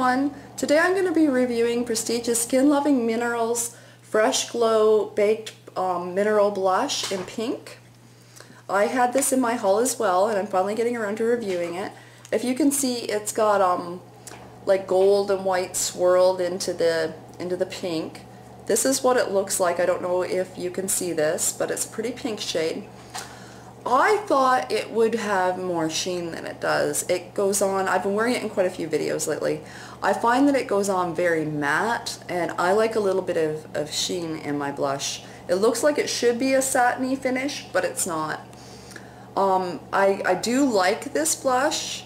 everyone. Today I'm going to be reviewing Prestige's Skin Loving Minerals Fresh Glow Baked Mineral Blush in pink. I had this in my haul as well, and I'm finally getting around to reviewing it. If you can see, it's got like gold and white swirled into the pink. This is what it looks like. I don't know if you can see this, but it's a pretty pink shade. I thought it would have more sheen than it does. It goes on, I've been wearing it in quite a few videos lately. I find that it goes on very matte, and I like a little bit of sheen in my blush. It looks like it should be a satiny finish, but it's not. I do like this blush.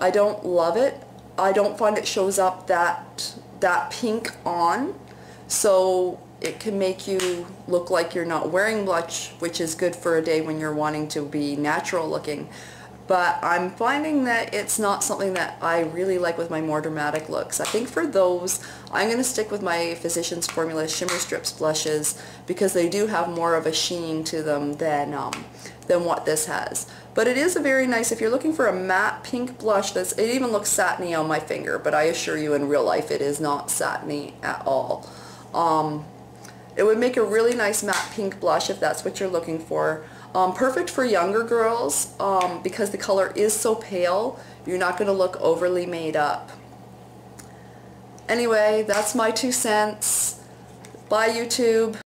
I don't love it. I don't find it shows up that pink on, so it can make you look like you're not wearing blush, which is good for a day when you're wanting to be natural looking. But I'm finding that it's not something that I really like with my more dramatic looks. I think for those, I'm going to stick with my Physicians Formula Shimmer Strips blushes because they do have more of a sheen to them than what this has. But it is a very nice, if you're looking for a matte pink blush, it even looks satiny on my finger, but I assure you in real life it is not satiny at all. It would make a really nice matte pink blush if that's what you're looking for. Perfect for younger girls because the color is so pale, you're not going to look overly made up. Anyway, that's my 2 cents. Bye, YouTube.